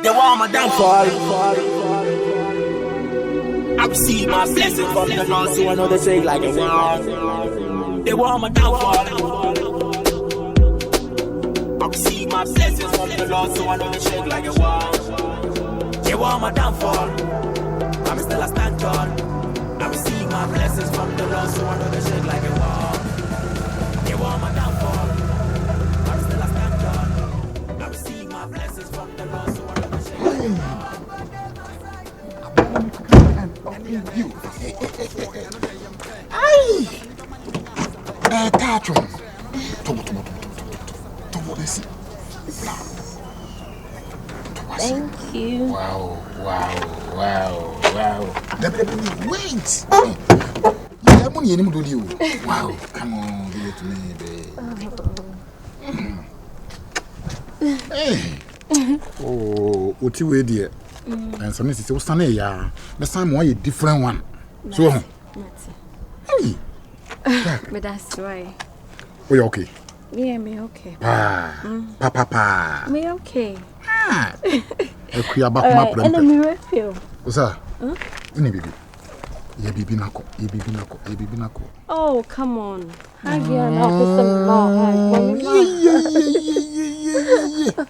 They want my downfall. I receive my blessing from the Lord, so I know they shake like a wall. They want my downfall. I receive my blessings from the Lord, so I know they shake like a wall. They want my downfall. I'm still a stand tall. I receive my blessings from the Lord, so I know they shake like a wall. They want my downfall. I'm still a stand tall. I receive my blessings from the Lord, so I know they shake like a wall. You. Ay! Tacho. Thank you. Wow. Wait. Yeah, I'm only do you. Wow, come on, give it to me, babe. Hey. Oh, what you wear, dear? And some is still sunny, yeah. The same way, different one. So, hey. But that's right. We okay? Yeah, me okay. Papa. Me okay. If we are back, my friend. And me feel. What's that? Baby. Yeah, baby, nako. Oh, come on. How do you know? Yeah.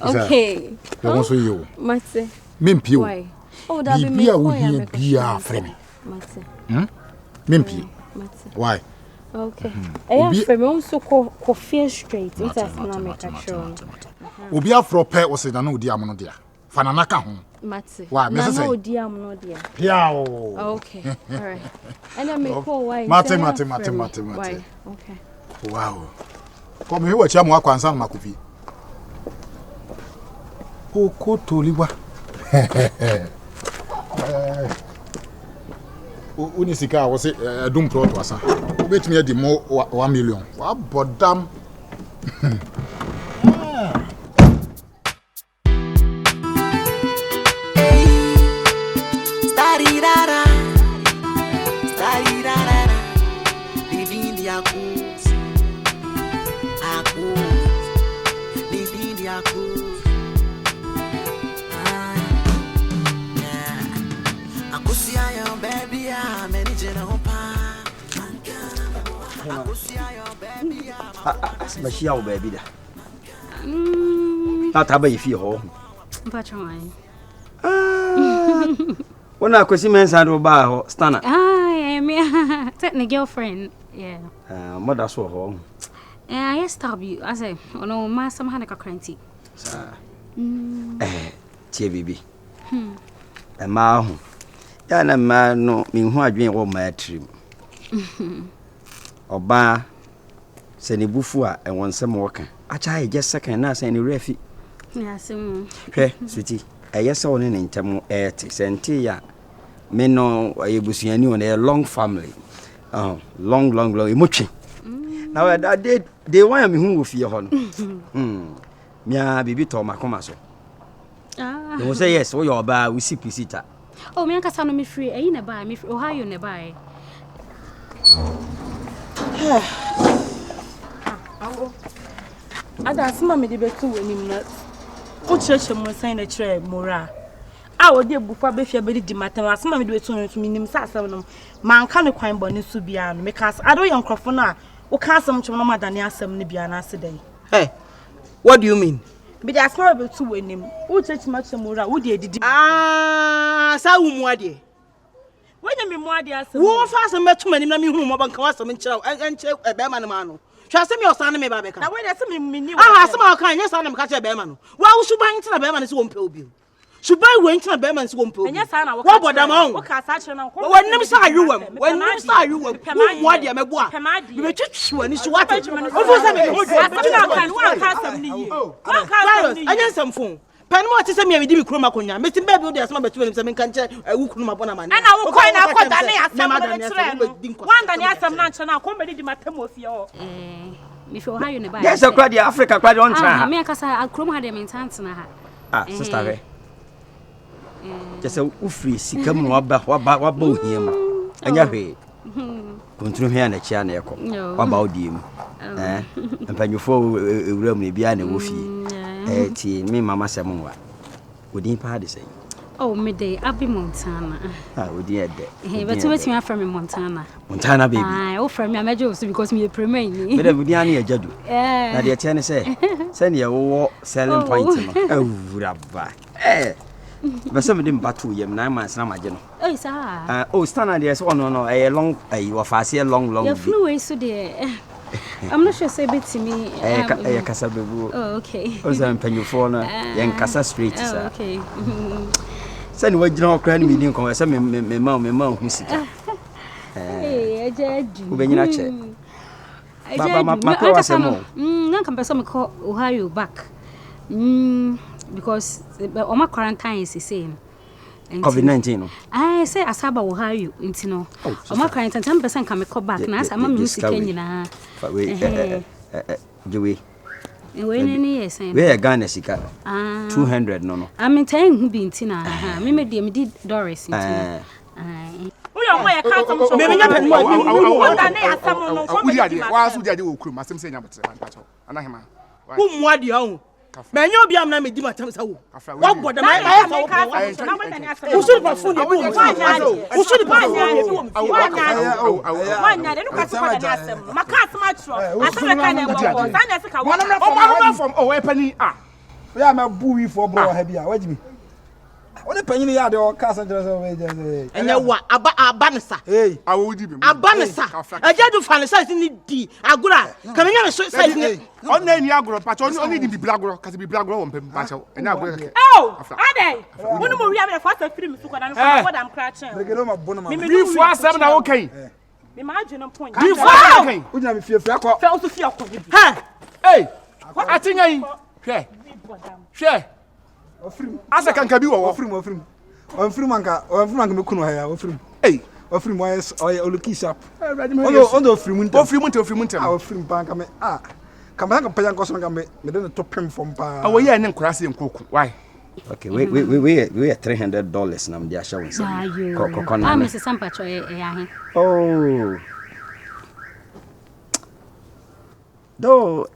Okay. Also, you. Mate. Mimpio. Why? Oh, that be me. Be a friend. Mate. Mimpi. Why? Okay. I am from also coffee straight. It's a economic action. Obi afro pe o se na no di amono dia. Fananaka ho. Mate. Why? Me say. No di amono dia. Yeah. Okay. All right. And I me call why. Mate. Why? Okay. Wow. Come here wacha mo akwansan makofi. O ko toliwa. Unisika was a doom pro to asa. Wait me the more 1 million. Wa bodam. Machia or baby. Not have a feel. When I could see men's and bar, Stana. I am technically girlfriend. Yeah. Mother saw home. I stop you. I say, oh no, my some had a cranty. TVB. A ma. Yana man no mean who I drink all my trim. Oba. Send a buffua and want some worker. I try just second now, send a refi. Yes, sweetie. I yes, on in Tamo Ertis and Tia. Men know I was a long family. Oh, long, much. Now I did, they want me who with your honor. Mia, baby, Tom, come so. They will say yes, or your bar, we see Pisita. Oh, me, I can't me free, ain't a buy me for Ohio nearby. Ada asema me de betu wanim na o church mo sign a tray mora a wo de bufa be fia be di matem asema me de betu no nim sa asem no man ka ne kwan bone so bia no me ka ado ye nkrofo na wo ka asem chom no madane asem ne bia na asedai. Hey, what do you mean? Be de asema betu wanim o church ma mora wo de edidi sa wu mu ade wanya me mu ade asem wo fa asem betu manim na me hu mo banka asem nkyerɛ enkyerɛ ebe ma no ma no Trust me, your son me babeka. Na we dey say me some kan yes son me ka che be ma no. Wa wo suban ntina be ma no se wo mpe obi. Suban we ntina be ma no se wo mpe obi. Enya sa na wo ka. Wo bodam on. Wo ka sa kire na ko. Wonnim sa ayuwam. Wonnim sa ayuwam. Wo mo ade me bo a. Me twetwe ani so wate. Wo fo say me ho dwo. Asem kan wo ka asem ni yi. Wo ka asem ni yi. Anya nsam fon. Panimo ati se me di mi kroma konya. Me tim baby wo dey asema betu ni se me kan che wu kroma bona ma. Ana wo koi na ko dane asem no kire no. Wan dane asem na nche na ko be di matem ofie ho. Me feel how you never. Yes, a crowd, Africa crowd on track. Me, I chrome had a maintenance na ha. Sister. Just a free, see, come on, what both him. And your way. Continue here and a chair echo. What about him? And when you fall, room me behind a woofy. Me, Mamma Samoa. Wodi pa de say. Oh, midday, Abby Montana. Wodi e de. Hey, but you me from Montana. Montana baby. Oh, from me I just because me premier. Me de wodi ani ejadu. Na de tie ne say. Say ne wo selling point no. Awura ba. Bese me dem batu yem 9 months na maje no. Oh, sir. Oh, stand there so no a long you fast long. You flew away so there. I'm not sure say bit to me. Kasa bebu. Oh, okay. O say mpanyufo na yen kasa straight sir. Okay. Say we gina okra ni meeting kon say me ma hu sika. Eh, ejedu. Wo benyina che. Ma ko wase mo. Na kan person me call Ohio back. Because my quarantine is the same. COVID-19 no. I say Asaba Ohio intino. My quarantine 10% can me call back na say am music nyina. We Joey. We any yes saying. We Ghana sika. 200 no. I mean telling who be intina. Me did Doris intino. We are where can't come so. Me nya pen mo. Wanda na asam no. Udi ade. Wa so udi ade wo krum. Asem se nya botre antacho. Anahema. Who mo ade ho. Me nya obi am na me di matam sa wo. Wa bodo me. Who should be phone dey wo. Who should be phone dey wo. Wanya de no ka so na asem. Maka asem atro. Asem ka na mo. Sana se ka wo. From Epani we am a buwi for bro ha bia wajimi One penny ya de o kasa jere so we just enye wa abanisa awodi bi abanisa ejedu fanisa ni di agura kamenya me so size ni on na ni aguro pa on ni di bibla aguro kasi bibla aguro won pem pa che enya aguro ke ade wonu mo wi am na fast free me su kwa na ko dam kra chen begero ma bono ma bi fu asem na wo kai me ma adwene point bi fu kai unya me fie akọ fe o so fie akọ ha atinga yi hwe ofrim asa kanka bi wo ofrim anka me kunu ha ya ofrim oy oluki sharp ondo ofrim ntem ofrim banka me kama paya nkoso nka me de ne topem from pa awo ye ne nkura se nkoku why okay we $300 na mdi asha wonse kokona Mrs. Sampacho ahe do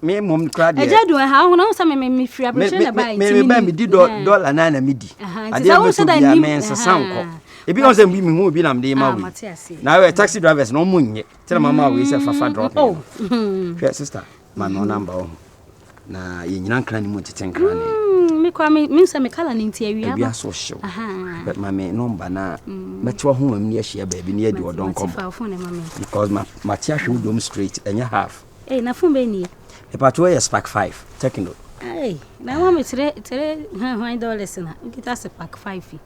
me mom crowd e jadu ha ho na so me free appreciate na buy me di dollar na na midi ade me so bia me sanko e bi on say me hu bi na mde ma we na we taxi drivers no munye tell mama we say fafa drop yeah sister man no number o na ye nyina nkran ni mu teten kran ni me kwa me say me kala ni ntia wi aba so show but mama number na metwa ho am ni ahia ba bi ni adi odon kom because ma tia hwe udom straight enya half na fumbe ni e pato e Spark 5 Techno na mama tere $100 na kita Spark 5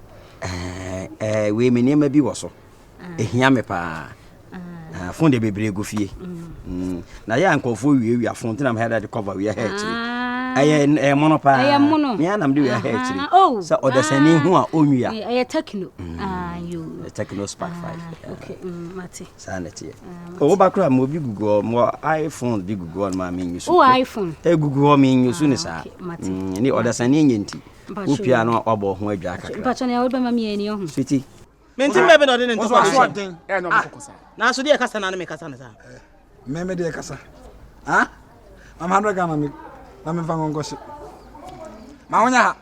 we me nema bi wo so ehia me pa phone de bebre go fie na ya nkofo wi afon tina me head the cover we hair mono pa me anam de we hair chiri so odesani hu a onwia Techno you Techno Spark 5 okay mate sanity o ba kra mo bi Google mo iPhone bi Google ma me nyusu iPhone Google me nyusu ni sa ni odesani nyenti upia no obo ho adwa kakra pacho na oba ma me ani ho sweetie mentim bebe no de ne ntoko so den no kokosa na so de kasa na me kasa na sa me de kasa am 100 Ghana me na me fango ngoshi ma wonya ha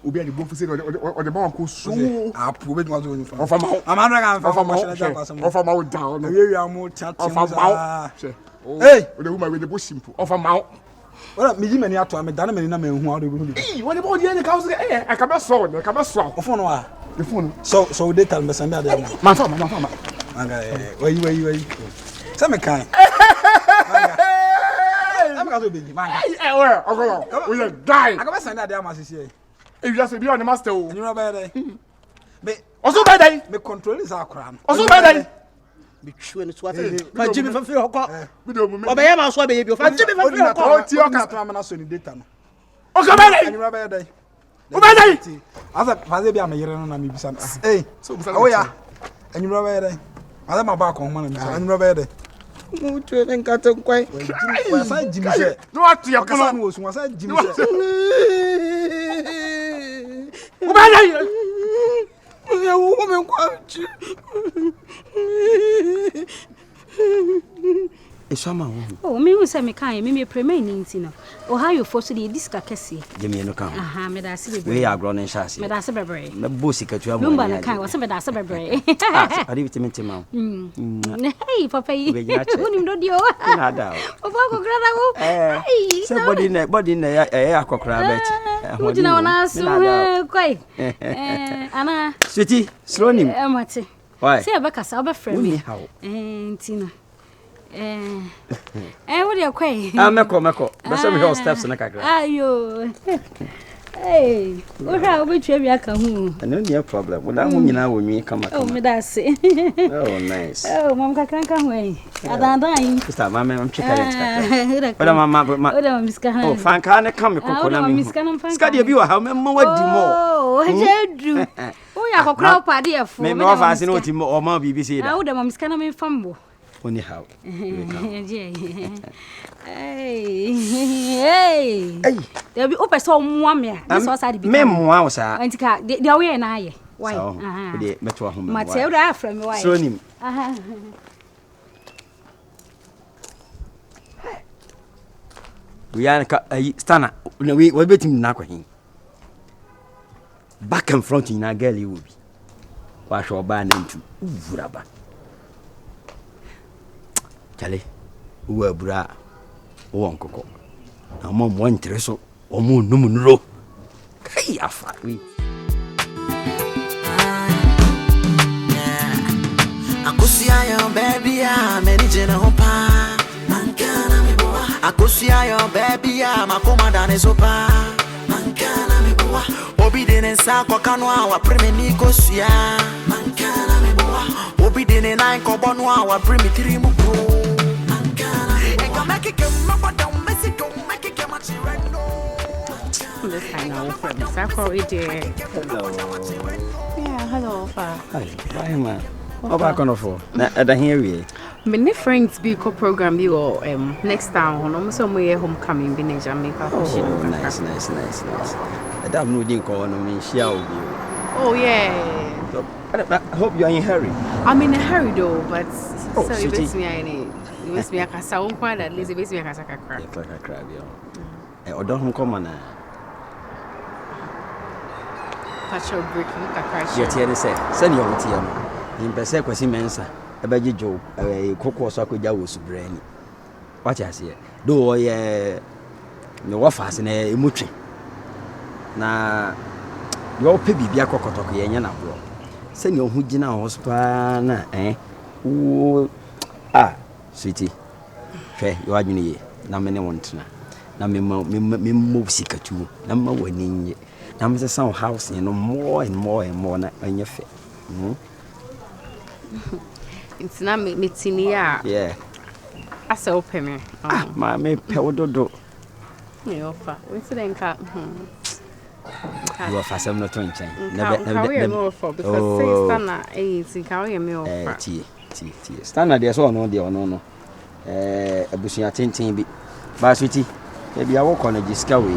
obi ani bofu se o de ba ko so apu be ma zo ni fa ofa ma am 100 Ghana fa ngoshi na ja kwasa mo ofa ma o down no we am chat ofa ma o de woman we de bo simple ofa ma ora mi ji mani ato am da na mani na me hu a de hu woni bo de ni ka so e ka be so ofo no a the phone so data me send ada ma fa manga wai sa me kan am ka so be manga we die aka be send ada ma sisi e wi ase bi on master o anyu ba dai be oso ba dai me control is akra no oso ba dai bi chwe ni so ate ma jibi fa fi hokọ bi do mu me obeya ma so be bi fa jibi fa fi hokọ o ti o ka to am na so ni data no o ka ba dai anyu ba dai o ba dai asa faze bi am yere no na mi bisa so o ya anyu ba dai ada ma ba ko ho na mi bisa anyu ba dai mu chwe en ka te kwai wa sa jimi se no atu ya kasa no so wa sa jimi se o ba dai ya wo me kwa chi Esama. Oh, me who say me kan me prema ni ntino. Ohio for so the diska kese. Jemi no kan. Aha, me da se We are grown in shasi. me da se bebre. Me bosi ka tuwa mo. Number na kan, was me da se bebre. Adi bitimenti ma. Hey, papa yi. Unim do dio. Na da. Oba ko grada wo. Se body na ya akokra bet. Mujina wana so kwai. Ana. Sweetie, slow nim. Mate. Why? Say abaka sa oba frame me. Ntino. What you kwai? Meko. Besa me health steps na kakra. Ayo. Hey, ora obi twa bi aka hu. No near problem. Wo da hu nyina wo nwi kama. Oh, me da se. Oh, nice. Oh, mom kakranka hu ei. Adandan yi. Sister, mama am chika let kakra. Oda mama. Oda miska han. Oh, fanka na kam kokko na me. Ska de bi wa ha me wadi mo. Oh, jedu. Oh, ya kokra opade e fo. Me ofa ase no ti o ma bibi se da. Ah, oda mom miska na me fambo. Only how. Hey. There be open so mo me. This was had be. Me mo wa sa. Antika, the way na aye. Why? Aha. De meto ho me. Matilda from why? So nim. Aha. We are stana. We betim na kwahin. Back and front in a girl you will be. Wa sho ba na ntu. Uvuraba. Chale. Uwa bura. Uwa nkoko. Na mo mo intereso. O mo numu nuro. Kai afa we. Akusia yo baby ya menije na hopa. Mankana mi boa. Akusia yo baby ya makoma dane sopa. Mankana mi boa. Obi dene sa kwa kanwa wa prime ni kosia. Mankana mi boa. Obi dene na ko bonwa wa prime tiri mu pro. Mankana. E ka make ke mama down messy go make ke ma chireno. This kind of friend. That's what we do. Hello. Yeah, hello, Pa. Hi. Bye man. Oba kono for. Na ada here we. My friends be co program you or next time on so my homecoming be in Jamaica. Oh, nice. That no didn't call no me share with you. Oh yeah. So, I hope you are in a hurry. I'm in a hurry though, but so you Sweetie. bet me I need. You must be a casa on quite at least bet me a casa crack. Yeah, like a crab, yeah. I don't come on. Patrol breaking a crash. Yet here they say, send your TM. In Pese Quasi Mensa, a baby Joe, a cocoa socket was brainy. What I say? Do I no offers in a muchi. Na your piggy be a cocotoki and yana bro. Send your hujina hospana, eh? Oh, sweetie. Fair, you are near. Na many want na me move sick too. Number one in ye. Now Mr. Sound House, you know, more and more na on your face. It's not meeting here. Yeah. I say open me. My me pewododo. Me offer. We say then ka. You offer some not to change. Never more for because say Stana eh carry me offer. T. Stana there so no there no. Abusuya tintin bi. Ba sweetie. E bia wo kono giska we.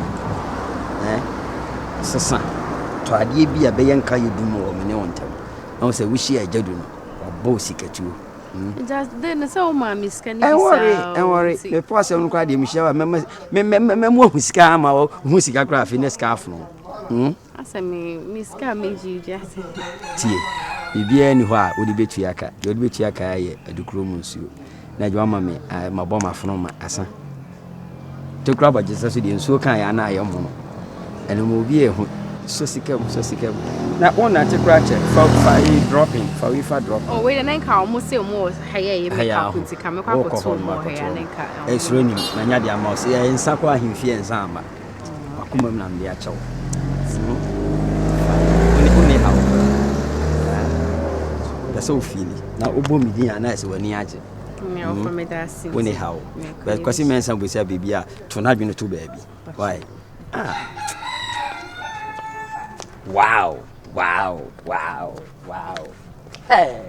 Sasa. To ade bi a be yanka yedumo o me ne wontam. Na say we share jadu no. Bossy katu. Just then so ma miskani I worry. The person who cried him shower me sika ma who sika craft in scarf no. I say me miska meji just. Tie. Bibia ni ho a wo de betuaka. De betuaka ye adukuro munsuo. Na jo ma me ma bɔ ma fono ma asa. To grab a Jesus so de nsuo kan ya na ayo mo no. Ene mo bi e ho so sika. Na one na check for dropping for we for drop. Oh wait, and then ka almost say more higher you make up to come kwa to more higher and then ka. It's raining. Na nya dia ma say en sakwa ahimfie en samba. Akoma na mbe a chew. Oni ha. Da so feel. Na obo mi din ana se wani age. Me offer me that sin. Oni ha. But kwasi mensa bo say baby a to na dwene to baby. Why? Wow. Hey.